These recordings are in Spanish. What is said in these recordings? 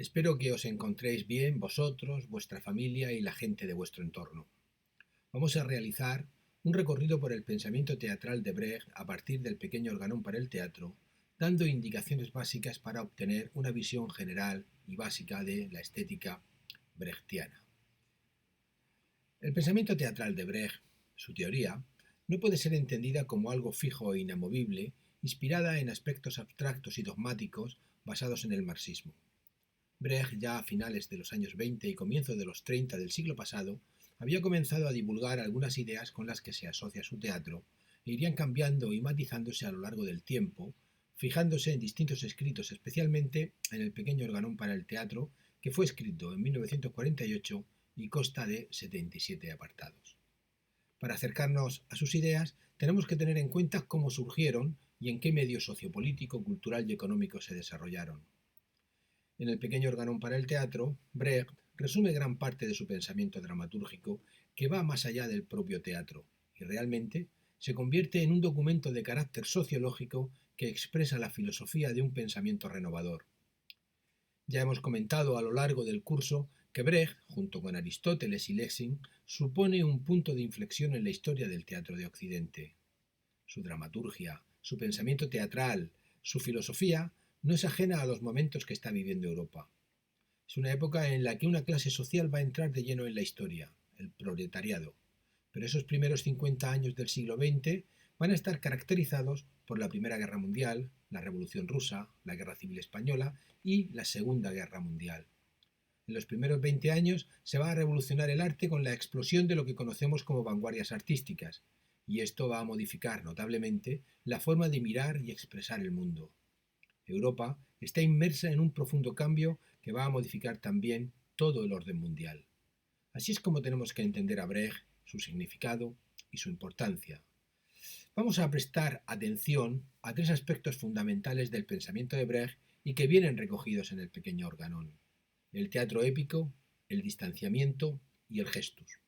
Espero que os encontréis bien vosotros, vuestra familia y la gente de vuestro entorno. Vamos a realizar un recorrido por el pensamiento teatral de Brecht a partir del pequeño organón para el teatro, dando indicaciones básicas para obtener una visión general y básica de la estética brechtiana. El pensamiento teatral de Brecht, su teoría, no puede ser entendida como algo fijo e inamovible, inspirada en aspectos abstractos y dogmáticos basados en el marxismo. Brecht, ya a finales de los años 20 y comienzo de los 30 del siglo pasado, había comenzado a divulgar algunas ideas con las que se asocia su teatro e irían cambiando y matizándose a lo largo del tiempo, fijándose en distintos escritos, especialmente en el pequeño organón para el teatro, que fue escrito en 1948 y consta de 77 apartados. Para acercarnos a sus ideas, tenemos que tener en cuenta cómo surgieron y en qué medio sociopolítico, cultural y económico se desarrollaron. En el pequeño organón para el teatro, Brecht resume gran parte de su pensamiento dramatúrgico que va más allá del propio teatro y realmente se convierte en un documento de carácter sociológico que expresa la filosofía de un pensamiento renovador. Ya hemos comentado a lo largo del curso que Brecht, junto con Aristóteles y Lessing, supone un punto de inflexión en la historia del teatro de Occidente. Su dramaturgia, su pensamiento teatral, su filosofía no es ajena a los momentos que está viviendo Europa. Es una época en la que una clase social va a entrar de lleno en la historia, el proletariado. Pero esos primeros 50 años del siglo XX van a estar caracterizados por la Primera Guerra Mundial, la Revolución Rusa, la Guerra Civil Española y la Segunda Guerra Mundial. En los primeros 20 años se va a revolucionar el arte con la explosión de lo que conocemos como vanguardias artísticas, y esto va a modificar notablemente la forma de mirar y expresar el mundo. Europa está inmersa en un profundo cambio que va a modificar también todo el orden mundial. Así es como tenemos que entender a Brecht, su significado y su importancia. Vamos a prestar atención a tres aspectos fundamentales del pensamiento de Brecht y que vienen recogidos en el pequeño organón: el teatro épico, el distanciamiento y el gestus.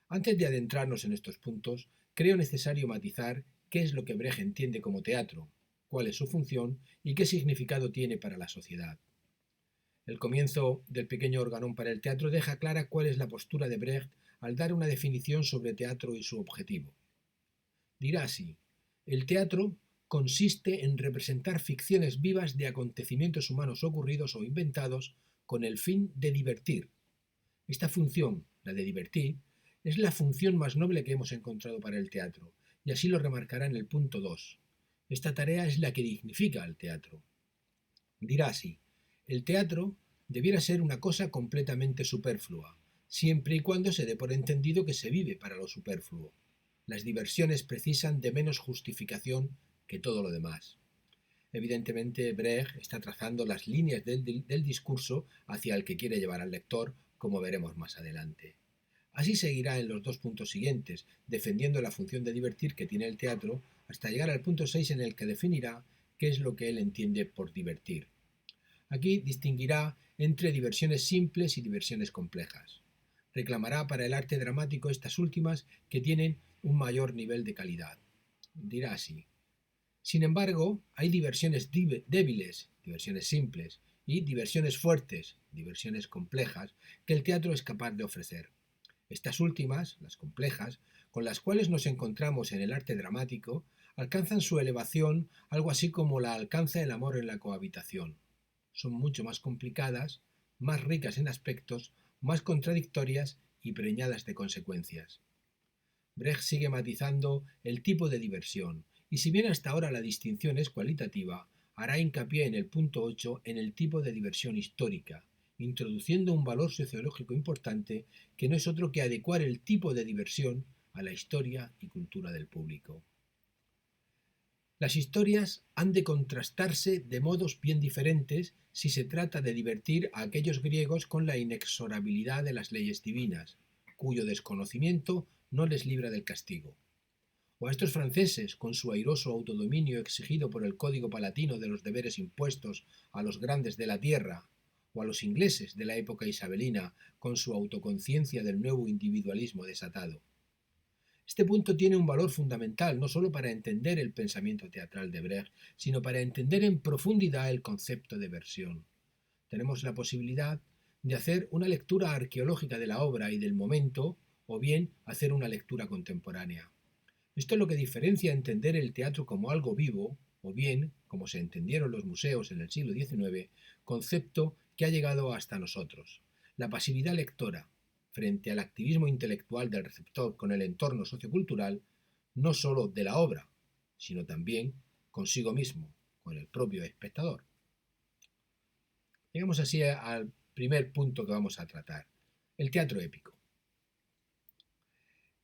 Antes de adentrarnos en estos puntos, creo necesario matizar qué es lo que Brecht entiende como teatro, cuál es su función y qué significado tiene para la sociedad. El comienzo del pequeño organón para el teatro deja clara cuál es la postura de Brecht al dar una definición sobre teatro y su objetivo. Dirá así: el teatro consiste en representar ficciones vivas de acontecimientos humanos ocurridos o inventados con el fin de divertir. Esta función, la de divertir, es la función más noble que hemos encontrado para el teatro, y así lo remarcará en el punto 2. Esta tarea es la que dignifica al teatro. Dirá así: el teatro debiera ser una cosa completamente superflua, siempre y cuando se dé por entendido que se vive para lo superfluo. Las diversiones precisan de menos justificación que todo lo demás. Evidentemente, Brecht está trazando las líneas del discurso hacia el que quiere llevar al lector, como veremos más adelante. Así seguirá en los dos puntos siguientes, defendiendo la función de divertir que tiene el teatro, hasta llegar al punto 6 en el que definirá qué es lo que él entiende por divertir. Aquí distinguirá entre diversiones simples y diversiones complejas. Reclamará para el arte dramático estas últimas que tienen un mayor nivel de calidad. Dirá así: sin embargo, hay diversiones débiles, diversiones simples, y diversiones fuertes, diversiones complejas, que el teatro es capaz de ofrecer. Estas últimas, las complejas, con las cuales nos encontramos en el arte dramático, alcanzan su elevación algo así como la alcanza el amor en la cohabitación. Son mucho más complicadas, más ricas en aspectos, más contradictorias y preñadas de consecuencias. Brecht sigue matizando el tipo de diversión, y si bien hasta ahora la distinción es cualitativa, hará hincapié en el punto 8 en el tipo de diversión histórica, introduciendo un valor sociológico importante que no es otro que adecuar el tipo de diversión a la historia y cultura del público. Las historias han de contrastarse de modos bien diferentes si se trata de divertir a aquellos griegos con la inexorabilidad de las leyes divinas, cuyo desconocimiento no les libra del castigo, o a estos franceses con su airoso autodominio exigido por el código palatino de los deberes impuestos a los grandes de la tierra, o a los ingleses de la época isabelina con su autoconciencia del nuevo individualismo desatado. Este punto tiene un valor fundamental no solo para entender el pensamiento teatral de Brecht, sino para entender en profundidad el concepto de versión. tenemos la posibilidad de hacer una lectura arqueológica de la obra y del momento, o bien hacer una lectura contemporánea. Esto es lo que diferencia entender el teatro como algo vivo, o bien, como se entendieron los museos en el siglo XIX, concepto que ha llegado hasta nosotros. La pasividad lectora, frente al activismo intelectual del receptor con el entorno sociocultural, no sólo de la obra, sino también consigo mismo, con el propio espectador. Llegamos así al primer punto que vamos a tratar, el teatro épico.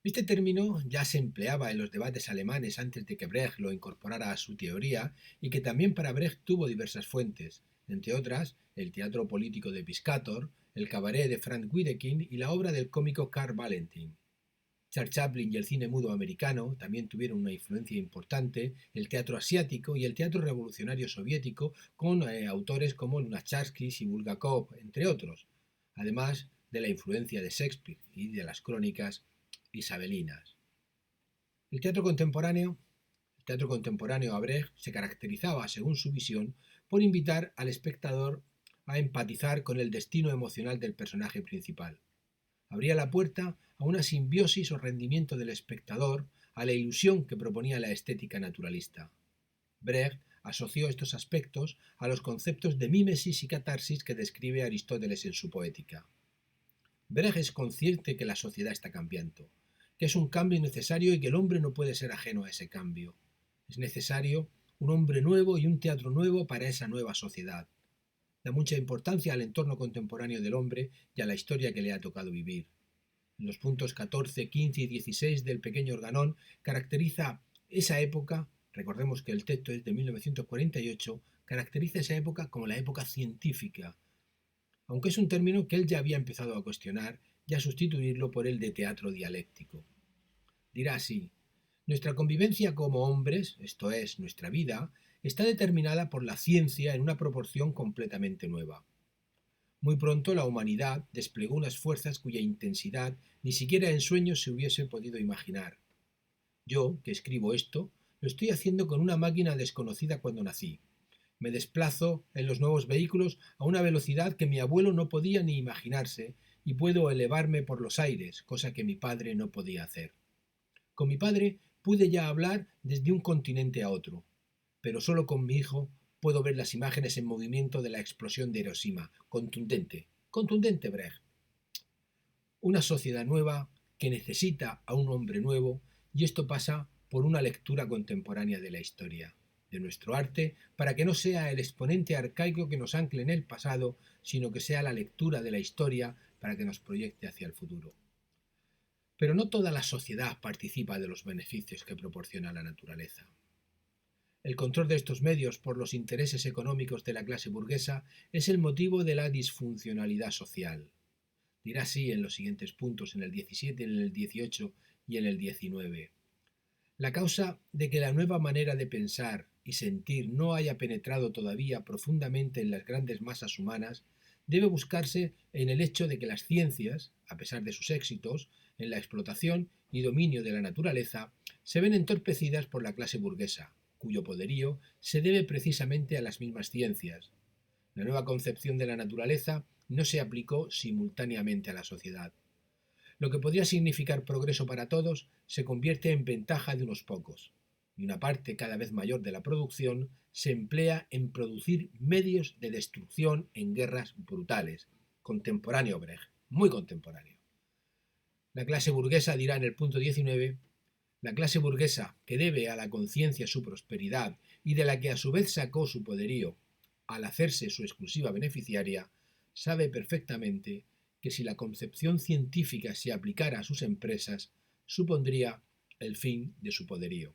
Este término ya se empleaba en los debates alemanes antes de que Brecht lo incorporara a su teoría y que también para Brecht tuvo diversas fuentes, entre otras el teatro político de Piscator, el cabaret de Frank Wedekind y la obra del cómico Karl Valentin. Charles Chaplin y el cine mudo americano también tuvieron una influencia importante, el teatro asiático y el teatro revolucionario soviético con autores como Lunacharsky y Bulgakov, entre otros, además de la influencia de Shakespeare y de las crónicas isabelinas. El teatro contemporáneo a Brecht se caracterizaba, según su visión, por invitar al espectador a empatizar con el destino emocional del personaje principal. Abría la puerta a una simbiosis o rendimiento del espectador a la ilusión que proponía la estética naturalista. Brecht asoció estos aspectos a los conceptos de mímesis y catarsis que describe Aristóteles en su Poética. Brecht es consciente que la sociedad está cambiando, que es un cambio necesario y que el hombre no puede ser ajeno a ese cambio. Es necesario un hombre nuevo y un teatro nuevo para esa nueva sociedad. Da mucha importancia al entorno contemporáneo del hombre y a la historia que le ha tocado vivir. En los puntos 14, 15 y 16 del pequeño organón caracteriza esa época, recordemos que el texto es de 1948, caracteriza esa época como la época científica, aunque es un término que él ya había empezado a cuestionar y a sustituirlo por el de teatro dialéctico. Dirá así: nuestra convivencia como hombres, esto es, nuestra vida, está determinada por la ciencia en una proporción completamente nueva. Muy pronto la humanidad desplegó unas fuerzas cuya intensidad ni siquiera en sueños se hubiese podido imaginar. Yo, que escribo esto, lo estoy haciendo con una máquina desconocida cuando nací. Me desplazo en los nuevos vehículos a una velocidad que mi abuelo no podía ni imaginarse y puedo elevarme por los aires, cosa que mi padre no podía hacer. Con mi padre pude ya hablar desde un continente a otro, pero solo con mi hijo puedo ver las imágenes en movimiento de la explosión de Hiroshima. Contundente, contundente, Brecht. Una sociedad nueva que necesita a un hombre nuevo, y esto pasa por una lectura contemporánea de la historia, de nuestro arte, para que no sea el exponente arcaico que nos ancle en el pasado, sino que sea la lectura de la historia para que nos proyecte hacia el futuro. Pero no toda la sociedad participa de los beneficios que proporciona la naturaleza. El control de estos medios por los intereses económicos de la clase burguesa es el motivo de la disfuncionalidad social. Dirá así en los siguientes puntos, en el 17, en el 18 y en el 19. La causa de que la nueva manera de pensar y sentir no haya penetrado todavía profundamente en las grandes masas humanas debe buscarse en el hecho de que las ciencias, a pesar de sus éxitos en la explotación y dominio de la naturaleza, se ven entorpecidas por la clase burguesa, cuyo poderío se debe precisamente a las mismas ciencias. La nueva concepción de la naturaleza no se aplicó simultáneamente a la sociedad. Lo que podría significar progreso para todos se convierte en ventaja de unos pocos, y una parte cada vez mayor de la producción se emplea en producir medios de destrucción en guerras brutales. Contemporáneo Brecht, muy contemporáneo. La clase burguesa dirá en el punto 19: la clase burguesa, que debe a la conciencia su prosperidad y de la que a su vez sacó su poderío al hacerse su exclusiva beneficiaria, sabe perfectamente que si la concepción científica se aplicara a sus empresas, supondría el fin de su poderío.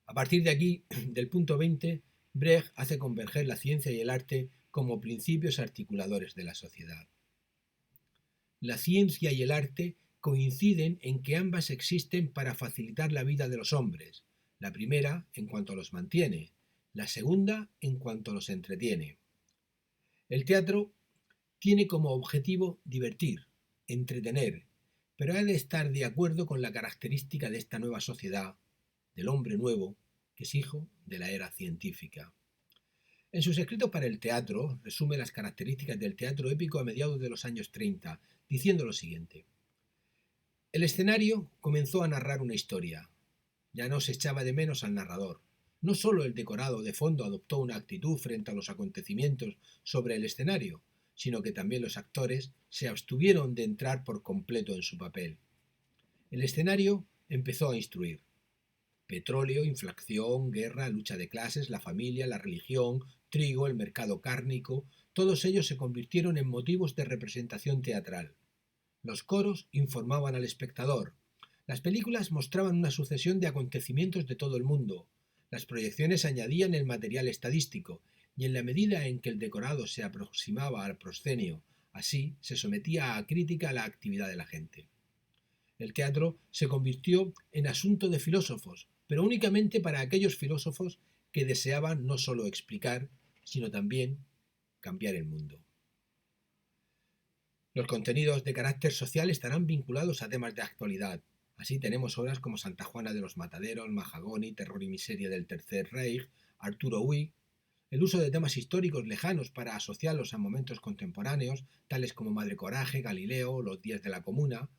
A partir de aquí, del punto 20, Brecht hace converger la ciencia y el arte como principios articuladores de la sociedad. La ciencia y el arte coinciden en que ambas existen para facilitar la vida de los hombres, la primera en cuanto los mantiene, la segunda en cuanto los entretiene. El teatro tiene como objetivo divertir, entretener, pero ha de estar de acuerdo con la característica de esta nueva sociedad, del hombre nuevo, que es hijo de la era científica. En sus escritos para el teatro, resume las características del teatro épico a mediados de los años 30, diciendo lo siguiente. El escenario comenzó a narrar una historia. Ya no se echaba de menos al narrador. No solo el decorado de fondo adoptó una actitud frente a los acontecimientos sobre el escenario, sino que también los actores se abstuvieron de entrar por completo en su papel. El escenario empezó a instruir. Petróleo, inflación, guerra, lucha de clases, la familia, la religión, trigo, el mercado cárnico, todos ellos se convirtieron en motivos de representación teatral. Los coros informaban al espectador. Las películas mostraban una sucesión de acontecimientos de todo el mundo. Las proyecciones añadían el material estadístico, y en la medida en que el decorado se aproximaba al proscenio, así se sometía a crítica a la actividad de la gente. El teatro se convirtió en asunto de filósofos, pero únicamente para aquellos filósofos que deseaban no solo explicar, sino también cambiar el mundo. Los contenidos de carácter social estarán vinculados a temas de actualidad. Así tenemos obras como Santa Juana de los Mataderos, Mahagoni, Terror y Miseria del Tercer Reich, Arturo Uy, el uso de temas históricos lejanos para asociarlos a momentos contemporáneos, tales como Madre Coraje, Galileo, Los días de la Comuna,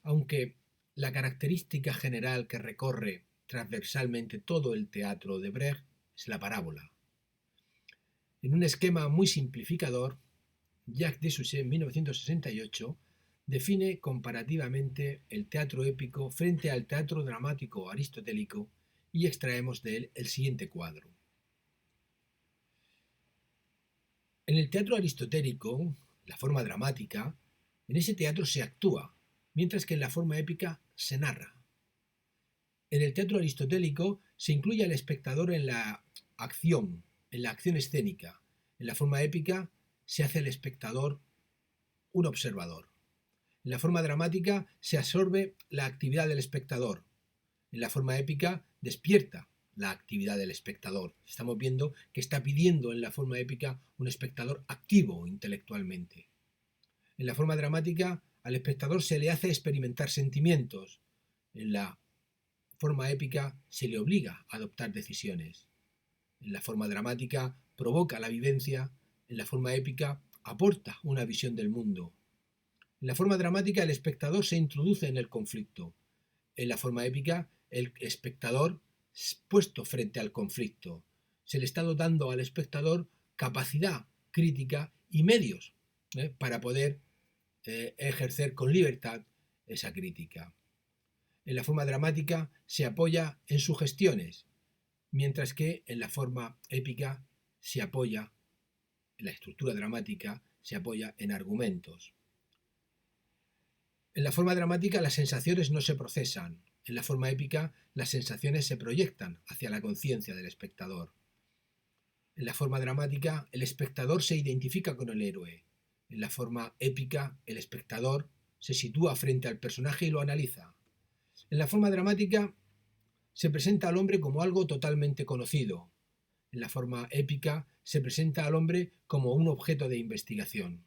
aunque la característica general que recorre transversalmente todo el teatro de Brecht es la parábola. En un esquema muy simplificador, Jacques Dessouchet, en 1968, define comparativamente el teatro épico frente al teatro dramático aristotélico y extraemos de él el siguiente cuadro. En el teatro aristotélico, la forma dramática, en ese teatro se actúa, mientras que en la forma épica se narra. En el teatro aristotélico se incluye al espectador en la acción escénica. En la forma épica se hace el espectador un observador. En la forma dramática se absorbe la actividad del espectador. En la forma épica despierta la actividad del espectador. Estamos viendo que está pidiendo en la forma épica un espectador activo intelectualmente. En la forma dramática al espectador se le hace experimentar sentimientos. En la forma épica se le obliga a adoptar decisiones. En la forma dramática provoca la vivencia. En la forma épica aporta una visión del mundo. En la forma dramática el espectador se introduce en el conflicto. En la forma épica el espectador es puesto frente al conflicto. Se le está dando al espectador capacidad crítica y medios para poder ejercer con libertad esa crítica. En la forma dramática se apoya en sugestiones, mientras que en la forma épica se apoya, en la estructura dramática, se apoya en argumentos. En la forma dramática las sensaciones no se procesan. En la forma épica las sensaciones se proyectan hacia la conciencia del espectador. En la forma dramática el espectador se identifica con el héroe. En la forma épica el espectador se sitúa frente al personaje y lo analiza. En la forma dramática se presenta al hombre como algo totalmente conocido. En la forma épica se presenta al hombre como un objeto de investigación.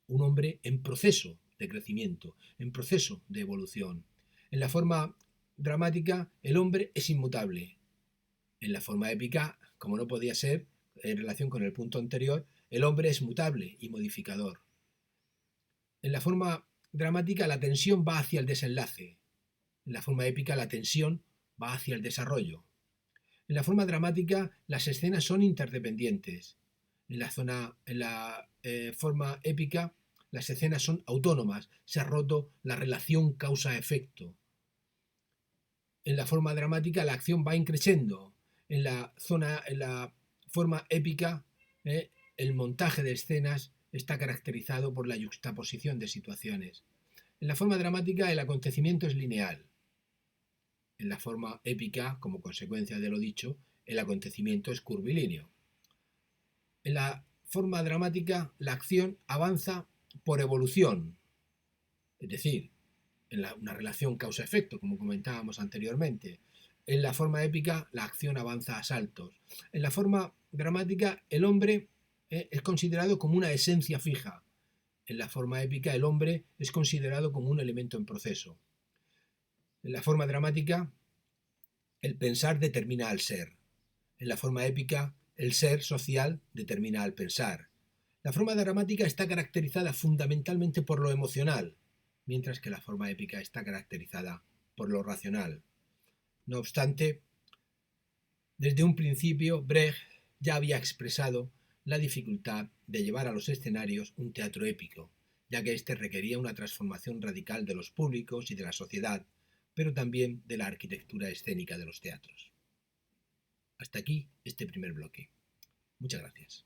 Un hombre en proceso de crecimiento, en proceso de evolución. En la forma dramática, el hombre es inmutable. En la forma épica, como no podía ser, en relación con el punto anterior, el hombre es mutable y modificador. En la forma dramática, la tensión va hacia el desenlace. En la forma épica, la tensión va hacia el desarrollo. En la forma dramática, las escenas son interdependientes. En la forma épica, las escenas son autónomas, se ha roto la relación causa-efecto. En la forma dramática la acción va increciendo. En la forma épica el montaje de escenas está caracterizado por la yuxtaposición de situaciones. En la forma dramática el acontecimiento es lineal. En la forma épica, como consecuencia de lo dicho, el acontecimiento es curvilíneo. En la forma dramática la acción avanza por evolución, es decir, en una relación causa-efecto, como comentábamos anteriormente. En la forma épica, la acción avanza a saltos. En la forma dramática, el hombre es considerado como una esencia fija. En la forma épica, el hombre es considerado como un elemento en proceso. En la forma dramática, el pensar determina al ser. En la forma épica, El ser social determina al pensar. La forma dramática está caracterizada fundamentalmente por lo emocional, mientras que la forma épica está caracterizada por lo racional. No obstante, desde un principio Brecht ya había expresado la dificultad de llevar a los escenarios un teatro épico, ya que éste requería una transformación radical de los públicos y de la sociedad, pero también de la arquitectura escénica de los teatros. Hasta aquí este primer bloque. Muchas gracias.